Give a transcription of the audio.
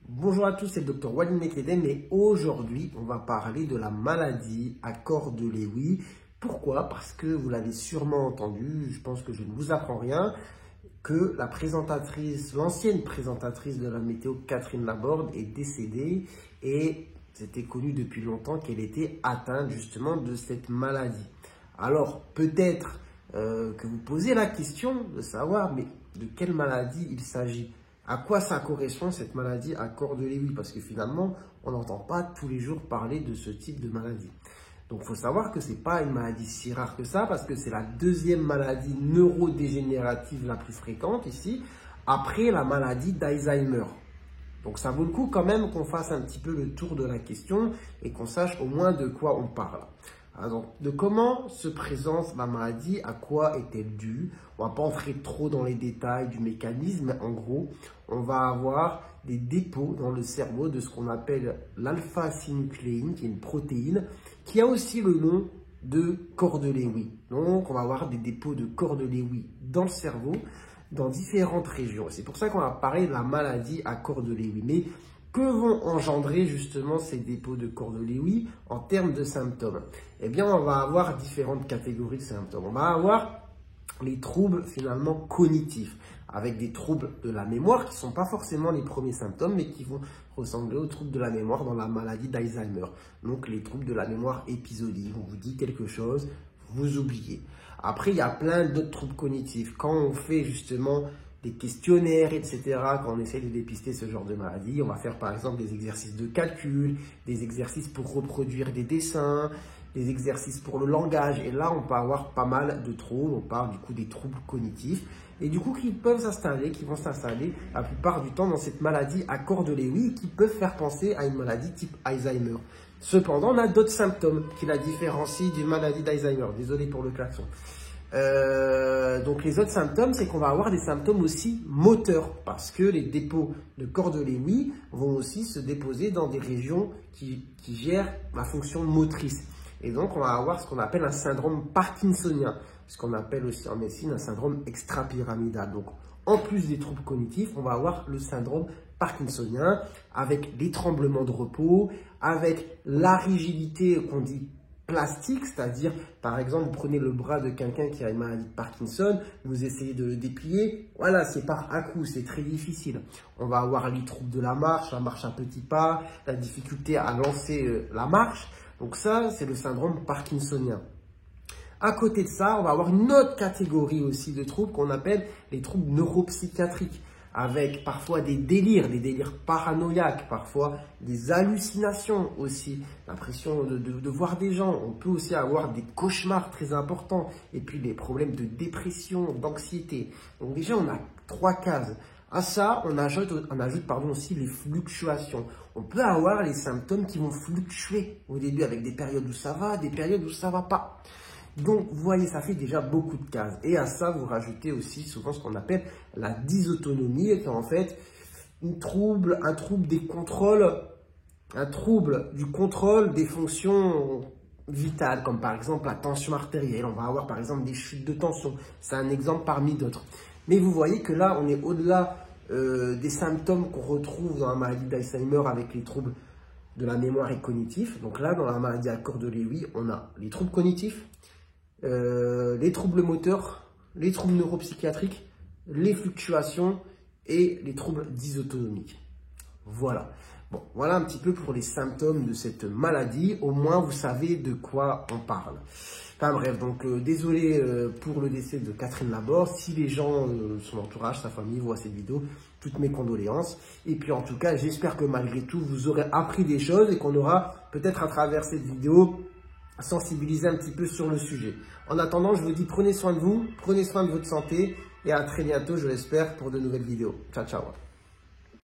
Bonjour à tous, c'est le docteur Walid Mekedem et aujourd'hui, on va parler de la maladie à corps de Lewy. Pourquoi? Parce que vous l'avez sûrement entendu, je pense que je ne vous apprends rien, que la présentatrice, l'ancienne présentatrice de la météo, Catherine Laborde, est décédée et c'était connu depuis longtemps qu'elle était atteinte justement de cette maladie. Alors, peut-être que vous posez la question de savoir, mais de quelle maladie il s'agit? À quoi ça correspond cette maladie à corps de Lewy? Parce que finalement, on n'entend pas tous les jours parler de ce type de maladie. Donc, il faut savoir que ce n'est pas une maladie si rare que ça, parce que c'est la deuxième maladie neurodégénérative la plus fréquente ici, après la maladie d'Alzheimer. Donc, ça vaut le coup quand même qu'on fasse un petit peu le tour de la question et qu'on sache au moins de quoi on parle. Alors, de comment se présente la maladie, à quoi est-elle due? On ne va pas entrer trop dans les détails du mécanisme, mais en gros, on va avoir des dépôts dans le cerveau de ce qu'on appelle l'alpha-synucléine, qui est une protéine, qui a aussi le nom de corps de Lewy. Donc, on va avoir des dépôts de corps de Lewy dans le cerveau, dans différentes régions. C'est pour ça qu'on va parler de la maladie à corps de Lewy. Mais que vont engendrer justement ces dépôts de corps de Lewy en termes de symptômes? Eh bien, on va avoir différentes catégories de symptômes. On va avoir les troubles finalement cognitifs, avec des troubles de la mémoire qui ne sont pas forcément les premiers symptômes, mais qui vont ressembler aux troubles de la mémoire dans la maladie d'Alzheimer. Donc, les troubles de la mémoire épisodiques. On vous dit quelque chose, vous oubliez. Après, il y a plein d'autres troubles cognitifs. Quand on fait justement des questionnaires, etc., quand on essaie de dépister ce genre de maladie, on va faire par exemple des exercices de calcul, des exercices pour reproduire des dessins, des exercices pour le langage. Et là, on peut avoir pas mal de troubles. On parle du coup des troubles cognitifs. Et du coup, qui peuvent s'installer, qui vont s'installer la plupart du temps dans cette maladie à corps de Lewy, qui peuvent faire penser à une maladie type Alzheimer. Cependant, on a d'autres symptômes qui la différencient d'une maladie d'Alzheimer. Désolé pour le klaxon. Donc les autres symptômes, c'est qu'on va avoir des symptômes aussi moteurs, parce que les dépôts de corps de Lewy vont aussi se déposer dans des régions qui gèrent la fonction motrice. Et donc on va avoir ce qu'on appelle un syndrome parkinsonien, ce qu'on appelle aussi en médecine un syndrome extrapyramidal. Donc en plus des troubles cognitifs, on va avoir le syndrome parkinsonien avec les tremblements de repos, avec la rigidité qu'on dit plastique, c'est-à-dire, par exemple, vous prenez le bras de quelqu'un qui a une maladie de Parkinson, vous essayez de le déplier, voilà, c'est par à-coups, c'est très difficile. On va avoir les troubles de la marche à petits pas, la difficulté à lancer la marche. Donc ça, c'est le syndrome parkinsonien. À côté de ça, on va avoir une autre catégorie aussi de troubles qu'on appelle les troubles neuropsychiatriques, avec parfois des délires paranoïaques, parfois des hallucinations aussi, l'impression de voir des gens. On peut aussi avoir des cauchemars très importants et puis des problèmes de dépression, d'anxiété. Donc déjà, on a 3 cases. À ça, on ajoute aussi les fluctuations. On peut avoir les symptômes qui vont fluctuer au début avec des périodes où ça va, des périodes où ça va pas. Donc, vous voyez, ça fait déjà beaucoup de cases. Et à ça, vous rajoutez aussi souvent ce qu'on appelle la dysautonomie, qui est en fait un trouble des contrôles, un trouble du contrôle des fonctions vitales, comme par exemple la tension artérielle. On va avoir par exemple des chutes de tension. C'est un exemple parmi d'autres. Mais vous voyez que là, on est au-delà des symptômes qu'on retrouve dans la maladie d'Alzheimer avec les troubles de la mémoire et cognitifs. Donc là, dans la maladie à corps de Lewy, on a les troubles cognitifs, les troubles moteurs, les troubles neuropsychiatriques, les fluctuations et les troubles dysautonomiques. Voilà. Bon, voilà un petit peu pour les symptômes de cette maladie. Au moins, vous savez de quoi on parle. Enfin bref, donc désolé pour le décès de Catherine Laborde. Si les gens, son entourage, sa famille voient cette vidéo, toutes mes condoléances. Et puis en tout cas, j'espère que malgré tout, vous aurez appris des choses et qu'on aura peut-être à travers cette vidéo sensibiliser un petit peu sur le sujet. En attendant, je vous dis prenez soin de vous, prenez soin de votre santé et à très bientôt, je l'espère, pour de nouvelles vidéos. Ciao, ciao.